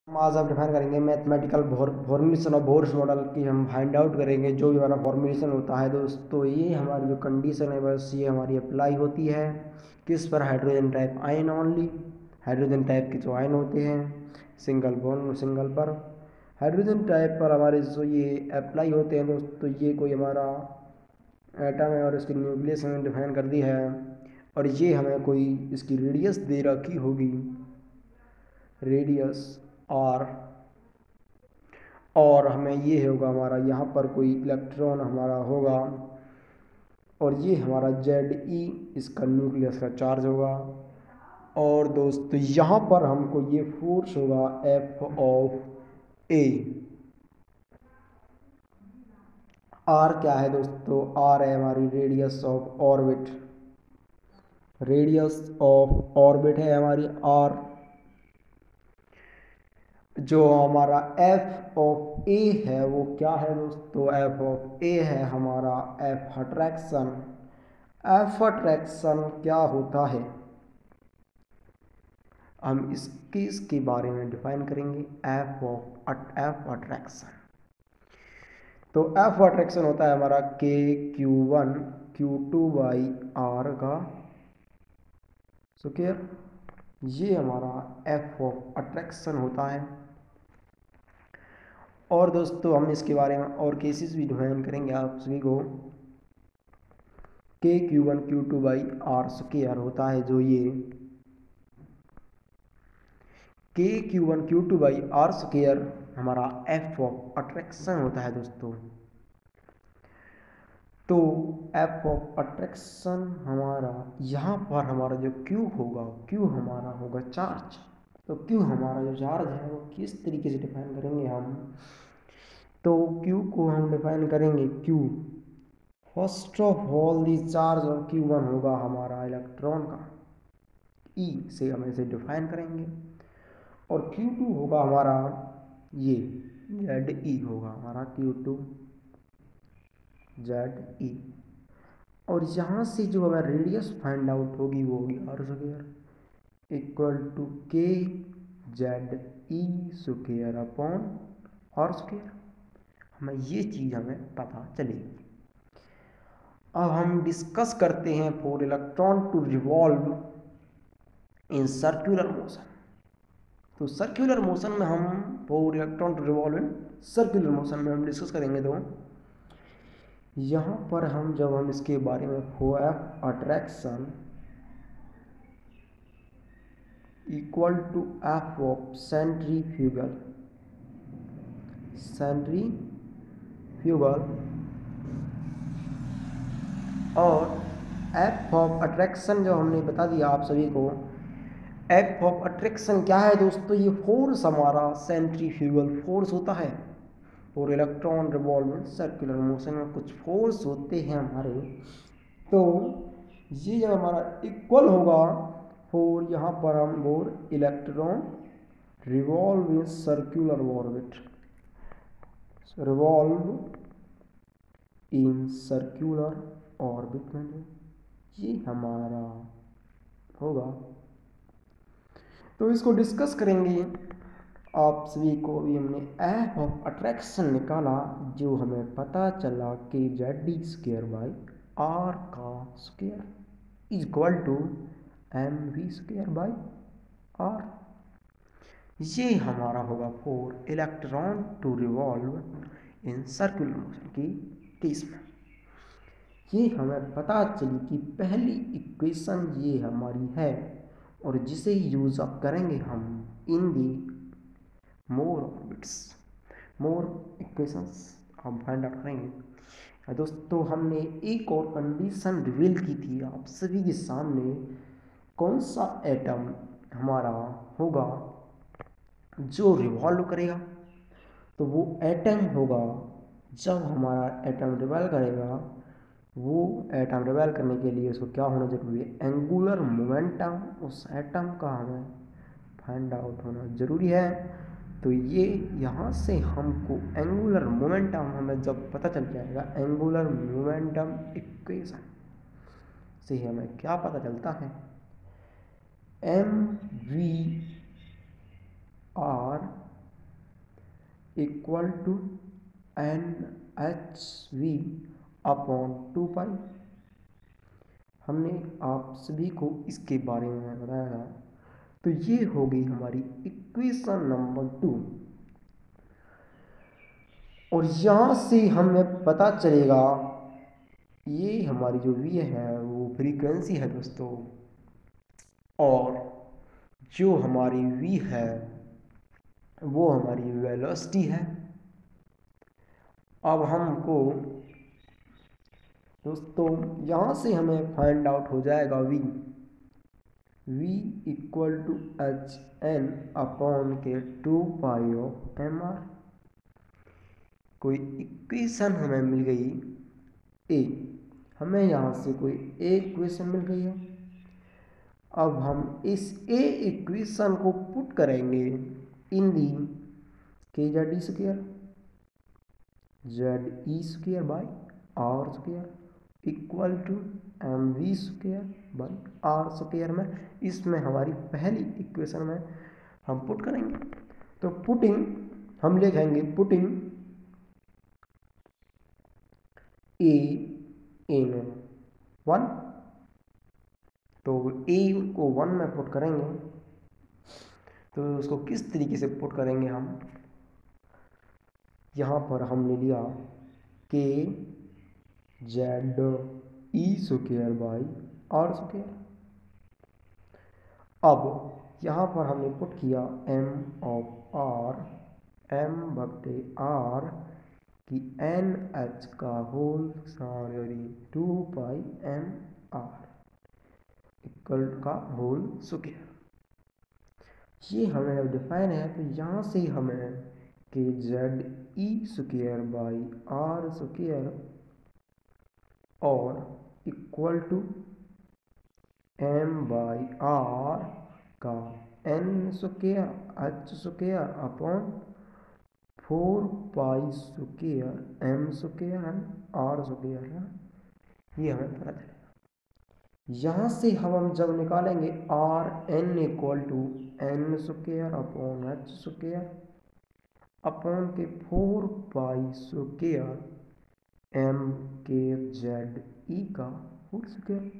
हम आज हम डिफाइन करेंगे mathematical formulation of Bohr's model की हम फाइंड आउट करेंगे। जो भी हमारा फॉर्मुलेशन होता है दोस्तों, ये हमारी जो कंडीशन है बस ये हमारी अप्लाई होती है किस पर, hydrogen type ion only. Hydrogen type के जो आयन होते हैं सिंगल बॉन्ड सिंगल पर, हाइड्रोजन टाइप पर हमारे जो ये अप्लाई होते हैं दोस्तों, ये कोई हमारा एटम है और इसकी न्यूक्लियस हमें डिफाइन कर दी है और ये हमें कोई इसकी रेडियस दे रखी होगी, रेडियस आर। और हमें ये होगा हमारा यहाँ पर कोई इलेक्ट्रॉन हमारा होगा और ये हमारा जेड ई इसका न्यूक्लियस का चार्ज होगा। और दोस्तों यहाँ पर हमको ये फोर्स होगा एफ ऑफ ए। आर क्या है दोस्तों, आर है हमारी radius of orbit, radius of orbit है हमारी आर। जो हमारा एफ ऑफ ए है वो क्या है दोस्तों, एफ ऑफ ए है हमारा एफ अट्रैक्शन। एफ अट्रैक्शन क्या होता है हम इसके बारे में डिफाइन करेंगे। एफ अट्रैक्शन, तो एफ अट्रैक्शन होता है हमारा K q one q two by are का स्क्वायर। ये हमारा एफ ऑफ अट्रैक्शन होता है। और दोस्तों हम इसके बारे में और केसेस भी डिफाइन करेंगे आप सभी को। K q one q two by are square होता है जो ये K q one q two by are square हमारा एफ ऑफ अट्रैक्शन होता है दोस्तों। तो एफ ऑफ अट्रैक्शन हमारा यहाँ पर हमारा जो क्यू होगा, क्यू हमारा होगा चार्ज। तो क्यू हमारा जो चार्ज है वो किस तरीके से डिफाइन करेंगे हम, तो क्यू को हम डिफाइन करेंगे Q, first of all the charge of Q one होगा हमारा इलेक्ट्रॉन का, ई से हम इसे डिफाइन करेंगे। और Q2 होगा हमारा ये जेड ई होगा हमारा Q2 जेड ई। और यहाँ से जो हमारा रेडियस फाइंड आउट होगी वो होगी r square equal to K Z E square upon r square. हमें ये चीज़ हमें पता चलेगी। अब हम डिस्कस करते हैं for electron to revolve in circular motion. तो सर्कुलर मोशन में हम for electron to revolve in circular motion में हम डिस्कस करेंगे। तो यहाँ पर हम जब हम इसके बारे में for F attraction equal to F of centrifugal और एफ ऑफ अट्रैक्शन जो हमने बता दिया आप सभी को। एफ ऑफ अट्रैक्शन क्या है दोस्तों, ये फोर्स हमारा सेंट्रीफ्यूगल फोर्स होता है। और इलेक्ट्रॉन रिवॉल्व सर्कुलर मोशन में कुछ फोर्स होते हैं हमारे, तो ये जब हमारा इक्वल होगा फोर, यहाँ पर हम bore electron revolve in circular orbit, revolve in circular orbit में ये हमारा होगा। तो इसको डिस्कस करेंगे आप सभी को। अभी हमने एफ ऑफ अट्रैक्शन निकाला, जो हमें पता चला कि Z D square by are का square is equal to M V square by R. ये हमारा होगा for electron to revolve in circular motion की केस में। ये हमें पता चली कि पहली इक्वेशन ये हमारी है और जिसे यूज अप करेंगे हम इन दी मोर ऑर्बिट्स, मोर इक्वेशंस हम फाइंड आउट करेंगे। दोस्तों हमने एक और कंडीशन रिवील की थी आप सभी के सामने, कौन सा एटम हमारा होगा जो रिवॉल्व करेगा। तो वो एटम होगा, जब हमारा एटम रिवॉल्व करेगा, वो एटम रिवॉल्व करने के लिए उसको क्या होना जरूरी है, एंगुलर मोमेंटम उस एटम का हमें फाइंड आउट होना जरूरी है। तो ये यहाँ से हमको एंगुलर मोमेंटम हमें जब पता चल जाएगा, एंगुलर मोमेंटम इक्वेशन से हमें क्या पता चलता है, m v r equal to NHV upon 2 pi. हमने आप सभी को इसके बारे में बताया था। तो ये होगी हमारी इक्वेशन नंबर 2। और यहाँ से हमें पता चलेगा ये हमारी जो v है वो फ्रीक्वेंसी है दोस्तों, और जो हमारी v है वो हमारी वेलोसिटी है। अब हमको दोस्तों यहाँ से हमें फाइंड आउट हो जाएगा v equal to HN upon के 2 पाई ऑफ MR। कोई इक्वेशन हमें मिल गई ए, हमें यहाँ से कोई ए इक्वेशन मिल गई है। अब हम इस ए इक्वेशन को पुट करेंगे in the K Z E square, Z E square by are square equal to M v square by are square में। इसमें हमारी पहली इक्वेशन में हम पुट करेंगे। तो पुटिंग हम लिखेंगे पुटिंग ए इन 1। तो ए को 1 में पुट करेंगे तो उसको किस तरीके से पुट करेंगे हम, यहाँ पर हमने लिया K Z E square by are square. अब यहाँ पर हमने पुट किया एम ऑफ आर, एम बटे आर की एन एच का whole sorry 2 pi M R equal का होल स्क्वायर। ये हमें अब डिफाइन है। तो यहाँ से हमें के Z E square by are square और equal to M by are का N square H square upon 4 pi square M square and R square है, ये हमें पता चलेगा। यहाँ से हम जब निकालेंगे r n equal to n square upon h square upon K 4 pi square M K Z E का होल स्क्वायर।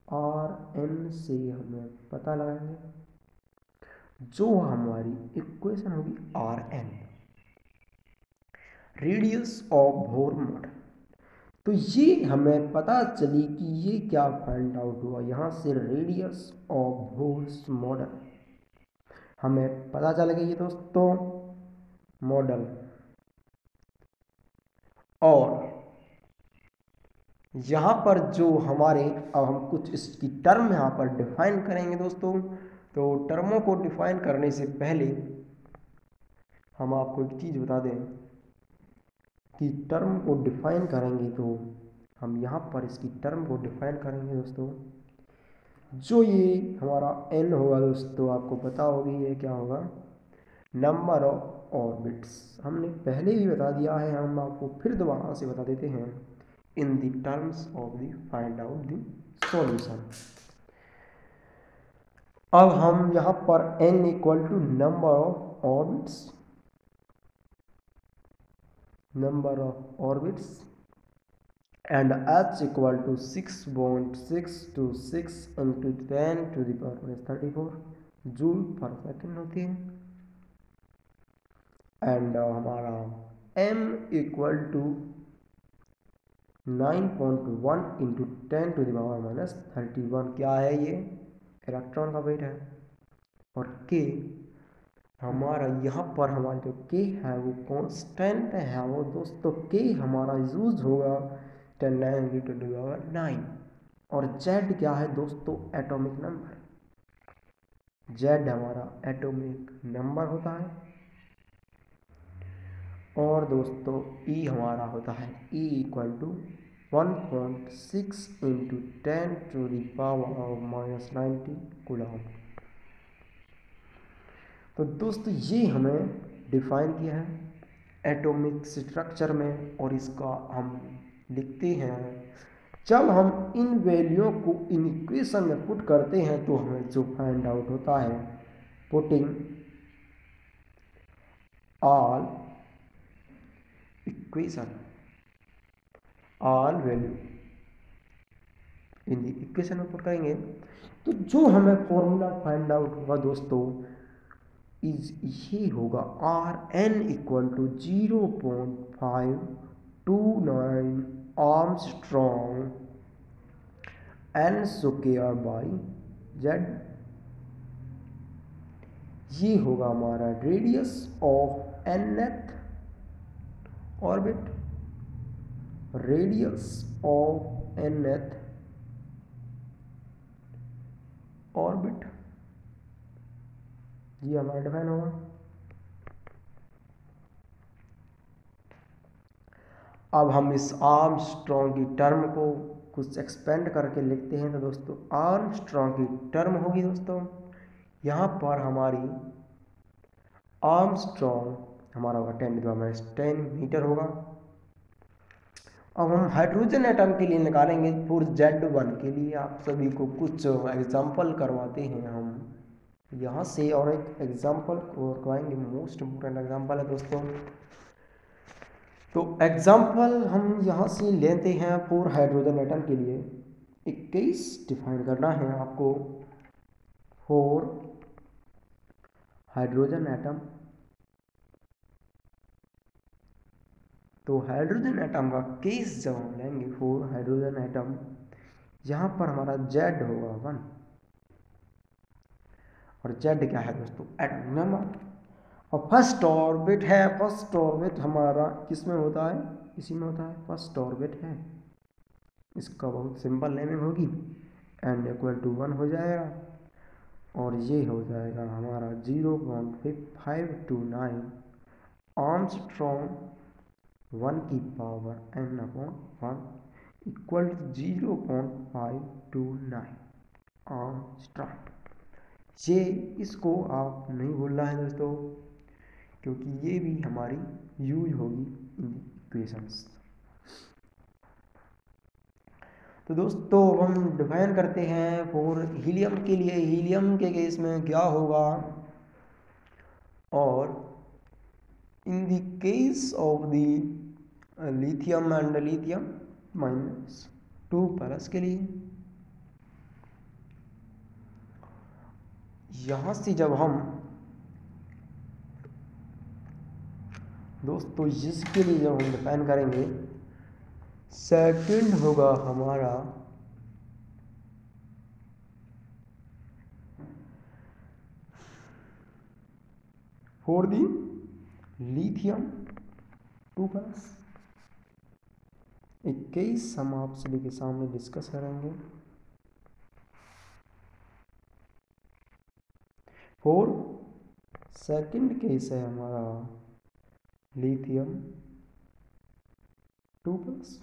आर एन से हमें पता लगाएंगे जो हमारी इक्वेशन होगी r n, radius of Bohr model. तो ये हमें पता चली कि ये क्या फाइंड आउट हुआ, यहाँ से रेडियस ऑफ बोर्स मॉडल हमें पता चल गई है दोस्तों मॉडल। और यहाँ पर जो हमारे अब हम कुछ इसकी टर्म यहाँ पर डिफाइन करेंगे दोस्तों। तो टर्मों को डिफाइन करने से पहले हम आपको एक चीज़ बता दें कि टर्म को डिफाइन करेंगे तो हम यहाँ पर इसकी टर्म को डिफाइन करेंगे दोस्तों। जो ये हमारा n होगा दोस्तों, आपको पता होगी ये क्या होगा, नंबर ऑफ ऑर्बिट्स। हमने पहले भी बता दिया है, हम आपको फिर दोबारा से बता देते हैं in the terms of the find out the solution. अब हम यहाँ पर n equal to number of orbits, number of orbits and h equal to 6.626 into 10 to the power 34 joule per second होती है। एंड हमारा m equal to 9.1 into 10 to the power -31 क्या है, ये इलेक्ट्रॉन का वेट है। और k हमारा यहाँ पर हमारा जो k है वो कांस्टेंट है, वो दोस्तों k हमारा यूज होगा 10 9 टू द पावर 9। और z क्या है दोस्तों, एटॉमिक नंबर। z हमारा एटॉमिक नंबर होता है। और दोस्तों e हमारा होता है e equal to 1.6 into 10 to the power -90 coulomb. तो दोस्तों ये हमें डिफाइन किया है एटॉमिक स्ट्रक्चर में, और इसका हम लिखते हैं। जब हम इन वैल्यूओं को इन इक्वेशन में पुट करते हैं तो हमें जो फाइंड आउट होता है, putting all equation, all value in the equation में पुट करेंगे तो जो हमें फॉर्मूला फाइंड आउट होगा दोस्तों इज ये होगा Rn equal to 0.529 Armstrong n square by Z. ये होगा हमारा radius of nth orbit, radius of nth orbit, ये हमारा डिफाइन होगा। अब हम इस आर्मस्ट्रॉन्ग की टर्म को कुछ एक्सपेंड करके लिखते हैं तो दोस्तों आर्मस्ट्रॉन्ग की टर्म होगी दोस्तों, यहाँ पर हमारी आर्मस्ट्रॉन्ग हमारा होगा 10⁻10 मीटर होगा। अब हम हाइड्रोजन एटम के लिए निकालेंगे फॉर Z1 के लिए आप सभी को कुछ एग्जाम्पल करवाते हैं हम यहाँ से, और एक एग्जाम्पल करवाएंगे, मोस्ट इम्पोर्टेंट एग्जाम्पल है दोस्तों। तो एग्जाम्पल हम यहाँ से लेते हैं फॉर हाइड्रोजन एटम के लिए। एक केस डिफाइन करना है आपको फॉर हाइड्रोजन एटम। तो हाइड्रोजन एटम का केस जब हम लेंगे फॉर हाइड्रोजन एटम, यहाँ पर हमारा Z होगा 1 और Z क्या है दोस्तों एटम नंबर, और फर्स्ट ऑर्बिट है, फर्स्ट ऑर्बिट हमारा किस में होता है, इसी में होता है, फर्स्ट ऑर्बिट है, इसका बहुत सिंपल नेमिंग होगी n इक्वल टू 1 हो जाएगा और ये हो जाएगा हमारा 0.529 आर्मस्ट्रॉन्ग 1 की power n/1 equal to 0.529 Armstrong. ये इसको आप नहीं भूलना है दोस्तों, क्योंकि ये भी हमारी यूज होगी इन इक्वेशंस। तो दोस्तों हम डिफाइन करते हैं फॉर हीलियम के लिए, हीलियम के केस में क्या होगा, और in the case of the lithium and lithium -2 के लिए, यहाँ से जब हम दोस्तों इसके लिए जब हम डिफाइन करेंगे, सेकंड होगा हमारा फॉर दी लिथियम 2+। एक केस हम आप सभी के सामने डिस्कस करेंगे फॉर सेकंड केस है हमारा लिथियम 2+।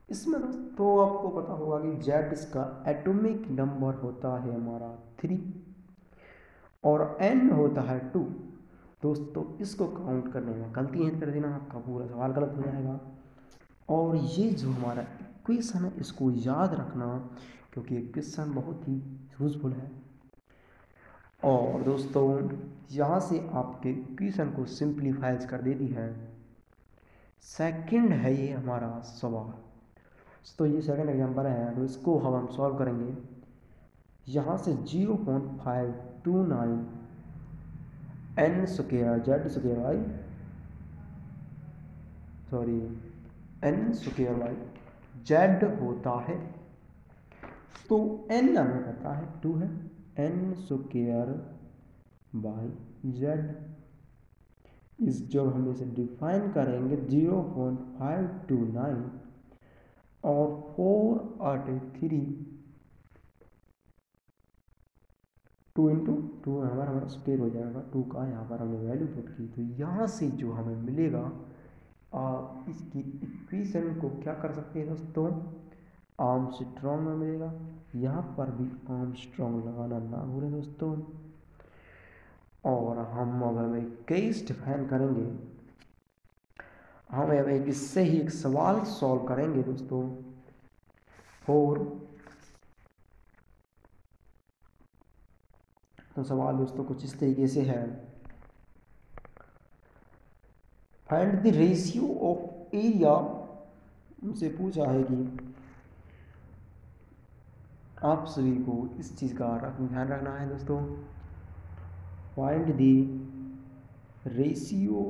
इसमें दोस्तों आपको पता होगा कि Z इसका एटॉमिक नंबर होता है हमारा 3 और N होता है 2। दोस्तों इसको काउंट करने में गलती है कर देना, आपका पूरा सवाल गलत हो जाएगा। और ये जो हमारा इक्वेशन है इसको याद रखना, क्योंकि इक्वेशन बहुत ही यूजफुल है। और दोस्तों यहाँ से आपके इक्वेशन को सिंप्लीफाइज कर देती है। सेकंड है ये हमारा सवाल, तो ये सेकंड एग्जाम्पल है, तो इसको हम सॉल्व करेंगे। यहाँ से 0.529 n square Z square by n square by Z होता है, तो n हमें पता है 2 है, n स्क्वायर बाई Z इस जब हम इसे डिफाइन करेंगे 0.529 और 4/3 2 × 2 हमारा स्क्वायर हो जाएगा, 2 का यहाँ पर हमने वैल्यू पुट की। तो यहाँ से जो हमें मिलेगा इसकी इक्वेशन को क्या कर सकते हैं दोस्तों, आर्मस्ट्रॉन्ग में मिलेगा। यहाँ पर भी आर्मस्ट्रॉन्ग लगाना ना भूलें दोस्तों। और हम अब एक केस डिफाइन करेंगे, हम अब एक इससे ही एक सवाल सॉल्व करेंगे दोस्तों फॉर। तो सवाल दोस्तों कुछ इस तरीके से है, find the ratio of area, उनसे पूछा है कि आप सभी को इस चीज़ का ध्यान रखना है दोस्तों। Find the ratio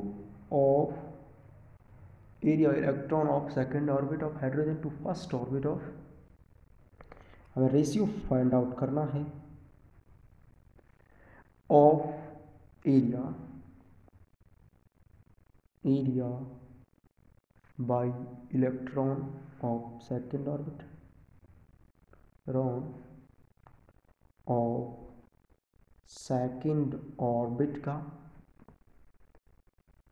of area electron of second orbit of hydrogen to first orbit of, हमें रेशियो फाइंड आउट करना है of area by electron of second orbit रॉन ऑफ सेकेंड ऑर्बिट का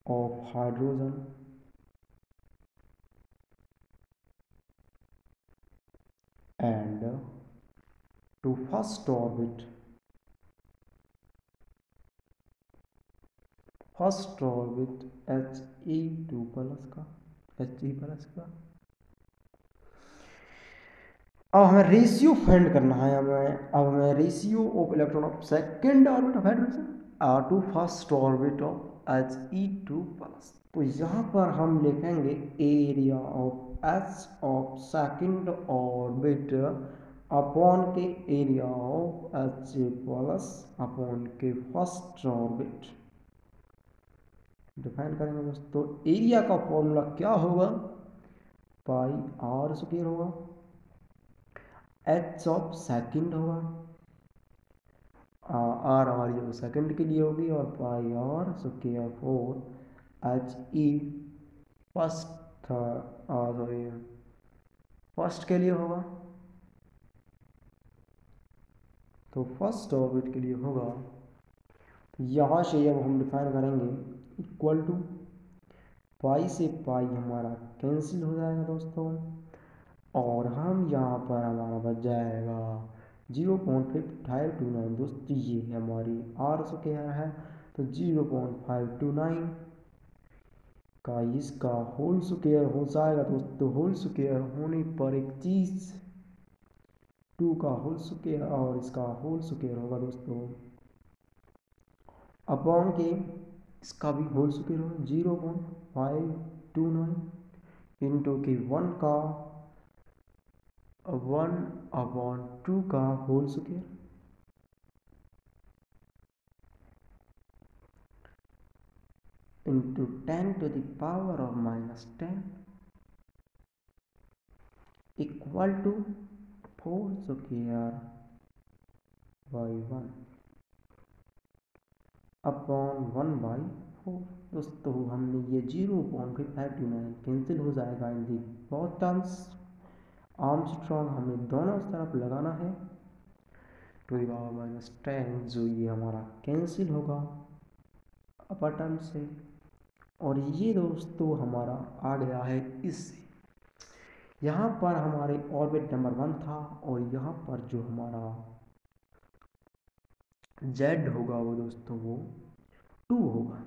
of hydrogen and to first orbit He2 plus का He+का। अब हमें ratio find करना है, अब हमें ratio of electron of second orbit of hydrogen to first orbit of He2+। तो यहाँ पर हम लिखेंगे area of H of second orbit upon के एरिया ऑफ H+ अपॉन के फर्स्ट ऑर्बिट डिफाइन करेंगे दोस्तों। एरिया का फॉर्मूला क्या होगा, पाई आर स्क्वायर होगा, एच ऑफ सेकेंड होगा, आर हमारी सेकेंड के लिए होगी, और pi R square four He first के लिए होगा। तो फर्स्ट ऑर्बिट के लिए होगा, यहाँ से अब हम डिफाइन करेंगे इक्वल टू पाई से पाई हमारा कैंसिल हो जाएगा दोस्तों, और हम यहाँ पर हमारा बच जाएगा 0.529 दोस्तों। ये हमारी आर स्क्वायर है, तो 0.529 का इसका होल स्क्वायर हो जाएगा दोस्तों। होल स्क्वायर होने पर एक चीज़ 2 का होल स्क्वायर और इसका होल स्क्वायर होगा दोस्तों, अपॉन के इसका भी होल स्क्वायर होगा 0.529 इंटू के 1/2 का whole square into 10⁻⁻10 equal to 4² upon 1/4 दोस्तों। हमने ये 0.529 कैंसिल हो जाएगा इन दी बहुत टर्म्स। आर्मस्ट्रॉन्ग हमें दोनों तरफ लगाना है, (2⁻10 जो ये हमारा कैंसिल होगा अपर टर्म से, और ये दोस्तों हमारा आ गया है इससे। यहाँ पर हमारे ऑर्बिट नंबर 1 था, और यहाँ पर जो हमारा Z होगा वो दोस्तों वो 2 होगा।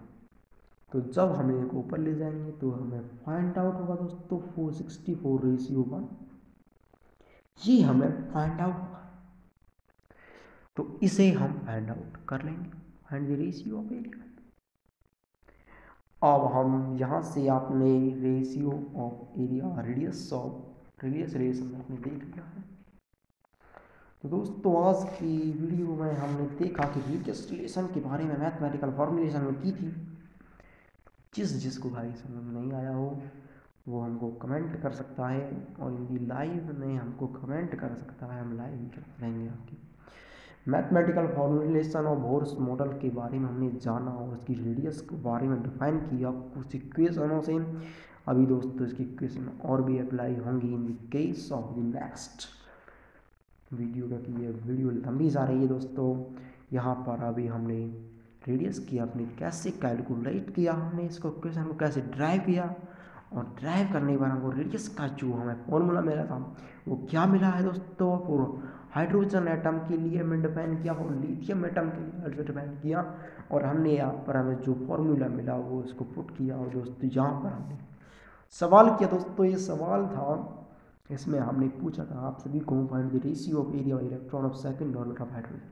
तो जब हम एक ऊपर ले जाएंगे तो हमें फाइंड आउट होगा दोस्तों 464:1, ये हमें फाइंड आउट होगा। तो इसे हम फाइंड आउट कर लेंगे, find the ratio of area. अब हम यहाँ से आपने ratio of area radius relation आपने देख लिया है। तो दोस्तों आज की वीडियो में हमने देखा कि रेडियस रिलेशन के बारे में मैथमेटिकल फॉर्मुलेशन में की थी। जिसको भाई समझ नहीं आया हो वो हमको कमेंट कर सकता है, और यदि लाइव में हमको कमेंट कर सकता है, हम लाइव कर देंगे आपकी। मैथमेटिकल फॉर्मुलेशन और बोर्स मॉडल के बारे में हमने जाना, और उसकी रेडियस के बारे में डिफाइन किया कुछ इक्वेशनों से। अभी दोस्तों इसकी इक्वेशन और भी अप्लाई होंगी in the case of the next video, क्योंकि ये वीडियो लंबी जा रही है दोस्तों। यहाँ पर अभी हमने रेडियस की अपने कैसे कैलकुलेट किया, हमने इसको इक्वेशन को कैसे ड्राइव किया, और ड्राइव करने के बाद हमको रेडियस का जो हमें फॉर्मूला मिला था वो क्या मिला है दोस्तों। पूरा हाइड्रोजन एटम के लिए हमने डिफाइन किया, और लिथियम एटम के लिए डिफाइन किया, और हमने यहाँ पर हमें जो फॉर्मूला मिला वो इसको पुट किया। और दोस्तों यहाँ पर हमने सवाल किया दोस्तों, ये सवाल था, इसमें हमने पूछा था आप सभी को find the ratio of area electron of second orbit of hydrogen.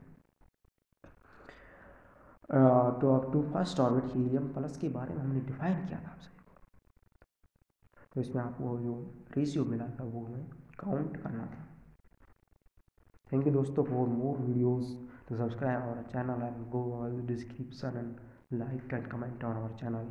To first orbit helium plus के बारे में हमने डिफाइन किया था आप सभी को। तो इसमें आपको जो रेशियो मिला था वो हमें काउंट करना था। थैंक यू दोस्तों for more videos to subscribe our channel and go all the description and like and comment on our channel.